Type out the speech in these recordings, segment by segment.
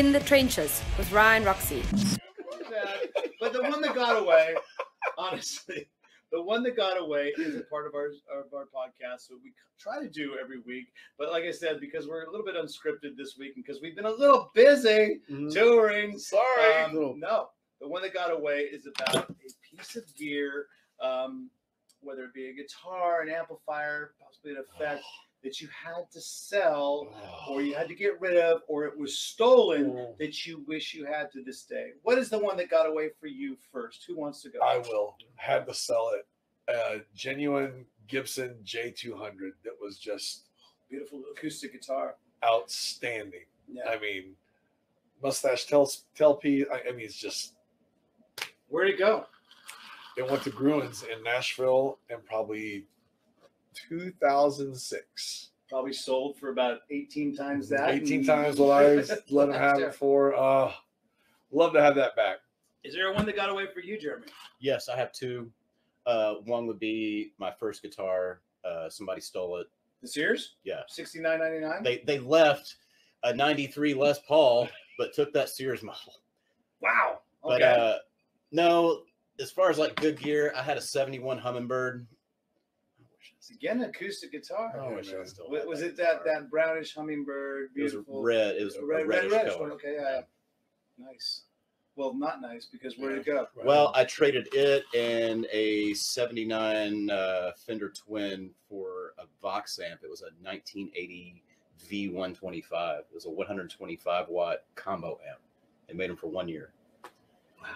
In the Trenches with Ryan Roxie. But the one that got away, honestly, the one that got away is a part of our podcast that we try to do every week. But like I said, because we're a little bit unscripted this week and because we've been a little busy touring. Sorry. No, the one that got away is about a piece of gear, whether it be a guitar, an amplifier, possibly an effect that you had to sell or you had to get rid of or it was stolen that you wish you had to this day. What is the one that got away for you first? Who wants to go? I will. Had to sell it. Genuine Gibson J200 that was just beautiful acoustic guitar. Outstanding. Yeah. I mean, mustache tailpiece. I mean, it's just. Where'd it go? It went to Gruen's in Nashville in probably 2006. Probably sold for about 18 times that. 18 times what I let him have it for. Love to have that back. Is there one that got away for you, Jeremy? Yes, I have two. One would be my first guitar. Somebody stole it. The Sears? Yeah. $69.99? They left a 93 Les Paul, but took that Sears model. Wow. Okay. But no, as far as like good gear, I had a 71 Hummingbird. Again, acoustic guitar. I wish I still was it that brownish Hummingbird? Beautiful. It was red. It was a reddish color. Okay, yeah. Nice. Well, not nice because where'd it go? Well, I traded it and a 79 Fender Twin for a Vox amp. It was a 1980 V125. It was a 125 watt combo amp. They made them for 1 year. Wow.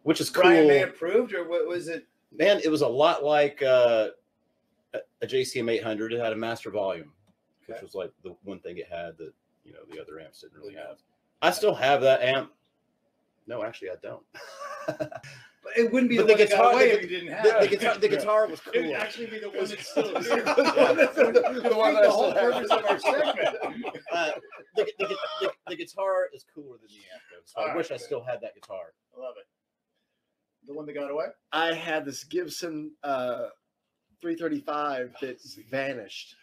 Which is cool. Brian May approved, or what was it? Man, it was a lot like a JCM 800. It had a master volume, which was like the one thing it had that the other amps didn't really have. I still have that amp. No, actually, I don't. But it wouldn't be the guitar if you didn't have it. The guitar was cool. It would actually be the one that's still here. The one that's the whole purpose of our segment. The guitar is cooler than the amp, though. So I wish I still had that guitar. I love it. The one that got away? I had this Gibson 335 that vanished.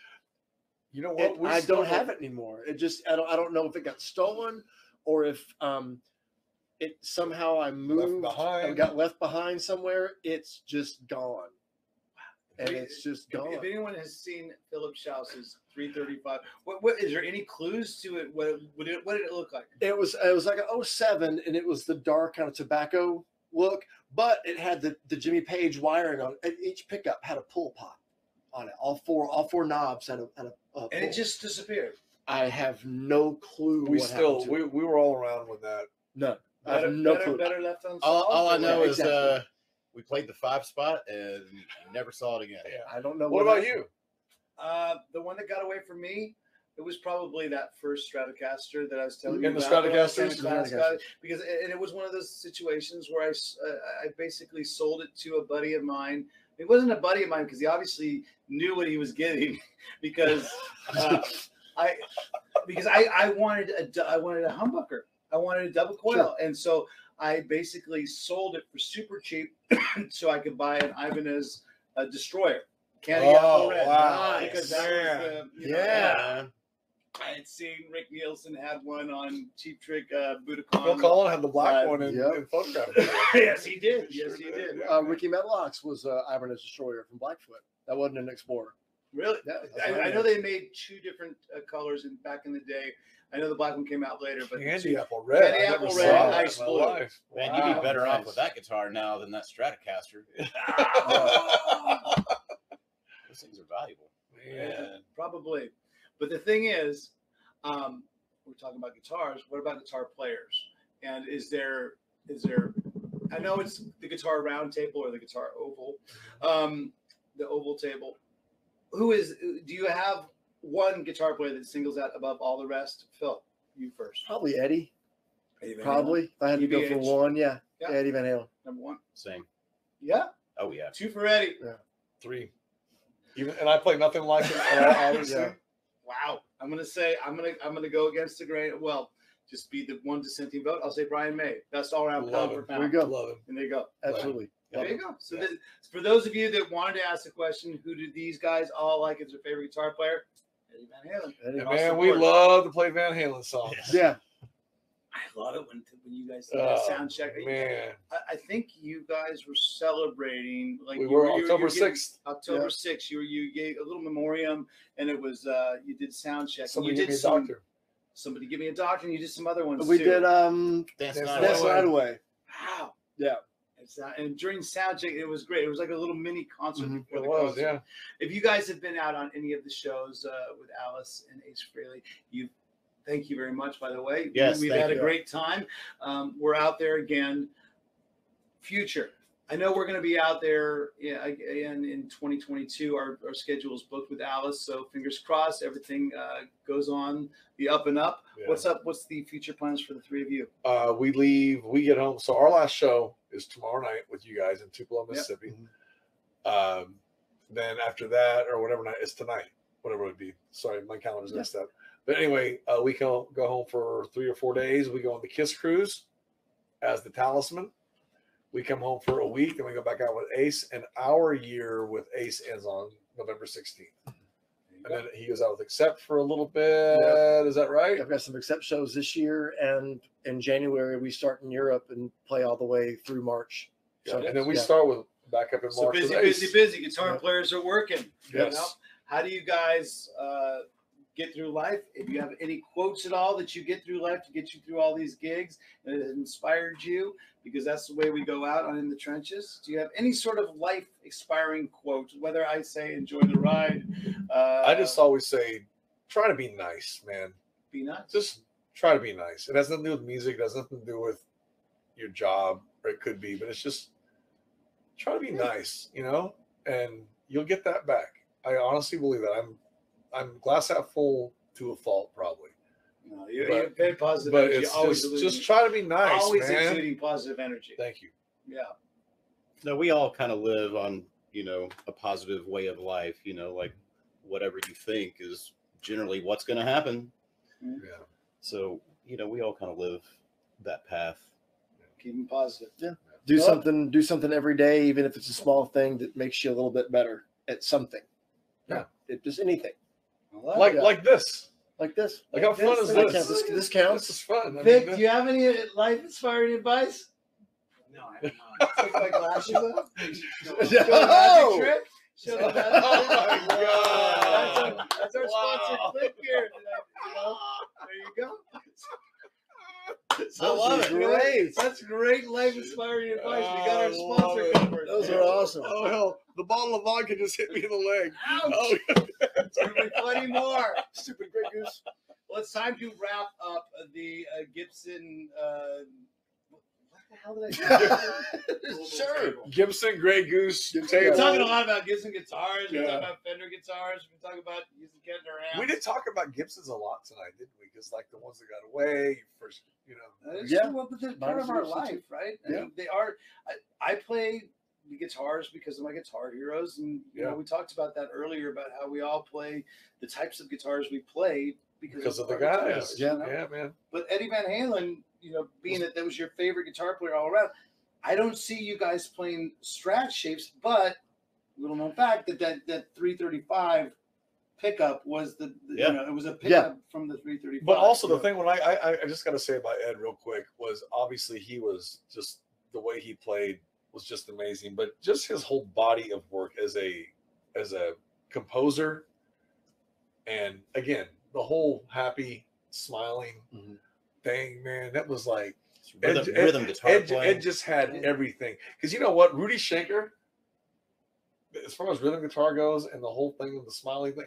You know what? I don't have it anymore. It just I don't know if it got stolen or if it somehow I moved and got left behind somewhere. It's just gone. And it's just gone. If anyone has seen Philip Shous's 335, what is there any clues to it? What did it look like? It was like a 07 and it was the dark kind of tobacco look, but it had the Jimmy Page wiring on it. Each pickup had a pull pop on it. All four knobs had a pull. And it just disappeared. I have no clue. We were all around with that. No, I have no clue. Better left on. All I know is we played the 5 spot and never saw it again. Yeah, I don't know. What about you? The one that got away from me, it was probably that first Stratocaster that I was telling you about. Stratocaster? Because it was one of those situations where I basically sold it to a buddy of mine. It wasn't a buddy of mine because he obviously knew what he was getting because I wanted a humbucker. I wanted a double coil. And so I basically sold it for super cheap so I could buy an Ibanez Destroyer. Candy Apple Red. Wow. Because that was I had seen Rick Nielsen had one on Cheap Trick Budokan. Phil Collin had the black one in photograph. Yes, he did. Yes, he did. Ricky Medlock's was Ibanez Destroyer from Blackfoot. That wasn't an Explorer. Really? I know they made 2 different colors back in the day. I know the black one came out later, but Candy Apple Red. Candy Apple Red and Ice Blue. Man, you'd be better off with that guitar now than that Stratocaster. Those things are valuable. Man, probably. But the thing is, we're talking about guitars. What about guitar players? And is there? I know it's the guitar round table or the guitar oval, the oval table. Do you have one guitar player that singles out above all the rest? Phil, you first. Probably Eddie. Probably. If I had to go for one, yeah. Eddie Van Halen. Number 1. Same. Yeah. Oh yeah. 2 for Eddie. Yeah. 3. And I play nothing like it. Obviously. Yeah. Wow. I'm gonna go against the grain. Well, just be the one dissenting vote. I'll say Brian May. Best all around pound for pound. There you go. Love him. And there you go. Absolutely. There you go. So for those of you that wanted to ask the question, who do these guys all like as their favorite guitar player? Eddie Van Halen. Man, we love to play Van Halen songs. Yeah. I love it when you guys did that sound check. Man, I think you guys were celebrating like we were October 6th. October 6th. You gave a little memoriam, and it was you did sound check. Somebody you give did me a doctor. Somebody give me a doctor, and you did some other ones. We too. did Dance Dance Night Away. Wow. Yeah. And during sound check, it was great. It was like a little mini concert. It was, yeah. If you guys have been out on any of the shows with Alice and Ace Frehley, thank you very much, by the way. Yes, we've had a great time. We're out there again. Future. I know we're going to be out there again in 2022. Our schedule is booked with Alice, so fingers crossed everything goes on the up and up. Yeah. What's up? What's the future plans for the three of you? We get home. So our last show is tomorrow night with you guys in Tupelo, Mississippi. Yep. Then after that, or whatever night, it's tonight, whatever it would be. Sorry, my calendar's messed up. But anyway, we can go home for 3 or 4 days. We go on the Kiss cruise as the Talisman. We come home for a week, and we go back out with Ace. And our year with Ace ends on November 16th. And then he goes out with Accept for a little bit. Yep. Is that right? I've got some Accept shows this year, and in January we start in Europe and play all the way through March. So, and then we start with back up in March. So busy. Guitar players are working. Yes. You know? How do you guys get through life? If you have any quotes at all that you get through life to get you through all these gigs and it inspired you, because that's the way we go out on In the Trenches. Do you have any sort of life inspiring quote? Whether I say enjoy the ride. I just always say, try to be nice, man. Be nice. Just try to be nice. It has nothing to do with music. It has nothing to do with your job, or it could be, but it's just try to be nice, and you'll get that back. I honestly believe that. I'm glass half full to a fault, probably. No, you're very positive. But it's just try to be nice, always man. exuding positive energy. Thank you. Yeah. No, we all kind of live on, a positive way of life, like whatever you think is generally what's going to happen. Yeah. So, we all kind of live that path. Keep them positive. Yeah. Do something every day, even if it's a small thing that makes you a little bit better at something. Yeah. Just anything. Like this. Like this. Like how fun is this? This counts. This is fun. Vic, do you have any life-inspiring advice? No, I have not. Take my glasses off. Show a magic trick. Show the magic trick. Oh my God. That's our sponsor, CliC here. There you go. I love it. Great. That's great life-inspiring advice. We got our sponsor covered. Those are awesome. Oh hell, the bottle of vodka just hit me in the leg. Ouch. Oh. There'll be plenty more. Stupid Grey Goose. Well, it's time to wrap up the Gibson. What the hell did I do? Sure. Gibson Grey Goose We're table. talking a lot about Gibson guitars. We're Yeah. talking about Fender guitars. We're talking about using Kettner amps. We did talk about Gibsons a lot tonight, didn't we? Because like the ones that got away first, It's Yeah. true, well, but they're part of our life, right? I mean, they are. I play the guitars because of my guitar heroes, and you know, we talked about that earlier about how we all play the types of guitars we play because of the guys. You know? Yeah, man. But Eddie Van Halen, being that was your favorite guitar player all around, I don't see you guys playing Strat shapes. But little known fact that 335 pickup was it was a pickup from the 335. But also the thing when I just got to say about Ed real quick was obviously he was just the way he played was just amazing, but just his whole body of work as a composer, and again the whole happy smiling thing, man, that was like rhythm guitar Ed just had everything. Because you know what, Rudy Schenker, as far as rhythm guitar goes and the whole thing and the smiling thing,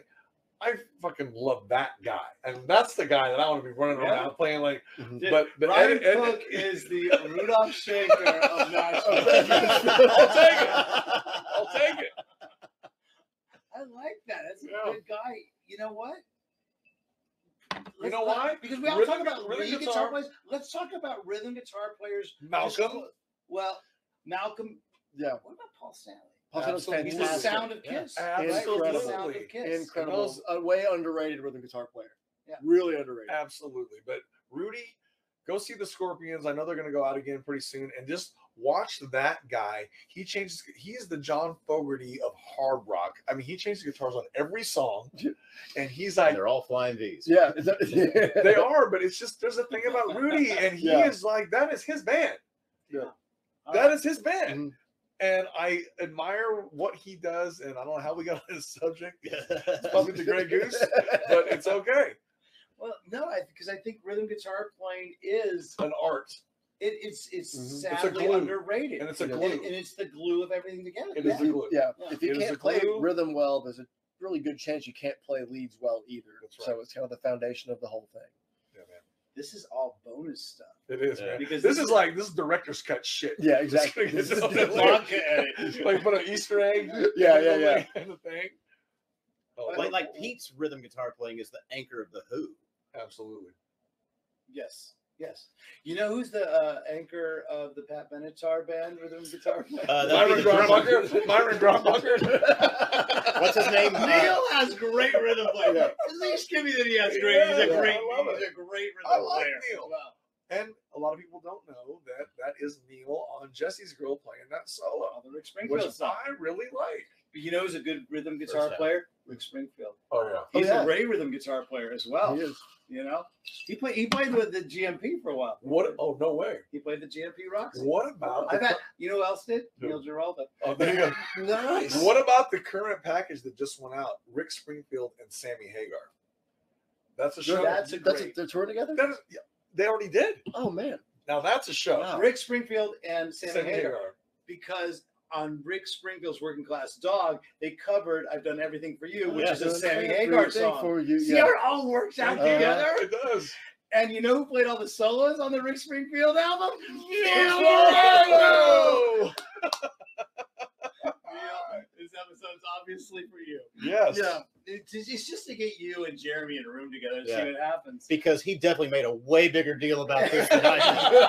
I fucking love that guy, and that's the guy that I want to be running around playing like. But Ryan Cook is the Rudolph Schenker of Nashville. I'll take it. I like that. That's a good guy. You know what? Why? Because we all talk about rhythm guitar players. Let's talk about rhythm guitar players. Malcolm. Malcolm. Yeah. What about Paul Stanley? He's the sound of Kiss. Absolutely. The sound of Kiss. Incredible. A way underrated rhythm guitar player. Yeah. Really underrated. Absolutely. But Rudy, Go see the Scorpions. I know they're going to go out again pretty soon. And just watch that guy. He is the John Fogerty of hard rock. I mean, he changes guitars on every song. And he's like... And they're all flying V's. Yeah. They are, but it's just, there's a thing about Rudy. And he is like, that is his band. Yeah. That is his band. Mm-hmm. And I admire what he does. And I don't know how we got on this subject. It's probably the Grey Goose, but it's okay. Well, no, because I think rhythm guitar playing is an art. It's It's sadly a glue. underrated. And it's a And glue. it's the glue of everything together. It is the glue. Yeah. If you It is can't a play glue. rhythm well, there's a really good chance you can't play leads well either. That's right. So it's kind of the foundation of the whole thing. Yeah, man. This is all bonus stuff. It is, Yeah. man. Because This is director's cut shit. Yeah, exactly. This is Vodka edit. like put an Easter egg. Yeah. In the thing. Oh, Like Pete's rhythm guitar playing is the anchor of the Who. absolutely. Yes. You know who's the anchor of the Pat Benatar band rhythm guitar? Myron Grombacher. What's his name? Neil has great rhythm playing. At least give me that he has great. He's a Yeah, great. I love He's it. a great I rhythm like player. Neil. Wow. And a lot of people don't know that is Neil on Jesse's Girl playing that solo, The Rick which Springfield song. I really like. But you know who's a good rhythm guitar First player? Rick Springfield. Oh yeah. He's yeah. a great rhythm guitar player as well. He is. You know, he played with the GMP for a while. What? Oh no way. He played the GMP Roxie. What about? I've had. You know who else did? Who? Neil Giraldo. Oh, there you go. Nice. What about the current package that just went out? Rick Springfield and Sammy Hagar. That's a show. That's a great. They're touring together? That is, yeah, they already did. Oh, man. Now that's a show. Wow. Rick Springfield and Sammy Sammy Hagar. Hagar. Because on Rick Springfield's Working Class Dog, they covered "I've Done Everything for You," which Yeah. is a Sammy Everything Hagar song. for you. See Yeah. how it all works out together? It does. And you know who played all the solos on the Rick Springfield album? Neil Giraldo! This episode's obviously for you. Yes. Yeah, it's just to get you and Jeremy in a room together and see Yeah. what happens. Because he definitely made a way bigger deal about this than I did.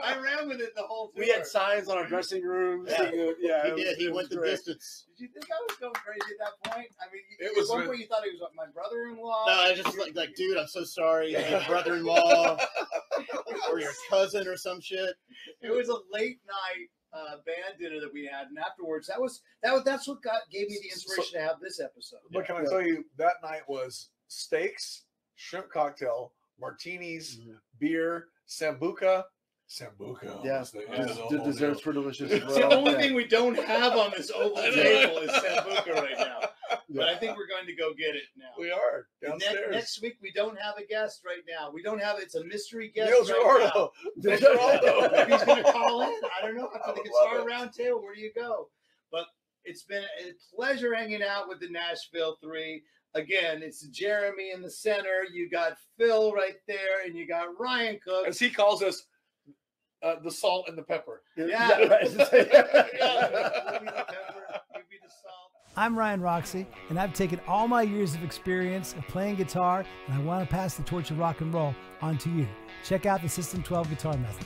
I ran with it the whole tour. We had signs on our dressing rooms. Yeah. Yeah, He did. He went the distance. Did you think I was going crazy at that point? I mean, It at was one with- point you thought he was my brother-in-law. No, I just like, dude, I'm so sorry. Your brother-in-law or your cousin or some shit. It was a late night band dinner that we had, and afterwards, that's what gave me the inspiration to have this episode. But can I tell you, that night was steaks, shrimp cocktail, martinis, beer, sambuca. Sambuca. Yeah. was the The desserts were delicious as It's the well. only Yeah. thing we don't have on this oval table is sambuca right now. But Yeah. I think we're going to go get it now. We are And downstairs. next week we don't have a guest right now. We don't have it's a mystery guest. Neil right now. Giraldo. Neil Giraldo. Maybe he's going to call in. I don't know. After the I would guitar love it. round table, where do you go? But it's been a pleasure hanging out with the Nashville Three. Again, it's Jeremy in the center. You got Phil right there, and you got Ryan Cook. As he calls us, the salt and the pepper. Yeah. right. Give me the pepper, give me the salt. I'm Ryan Roxie, and I've taken all my years of experience of playing guitar, and I want to pass the torch of rock and roll on to you. Check out the System 12 Guitar Method.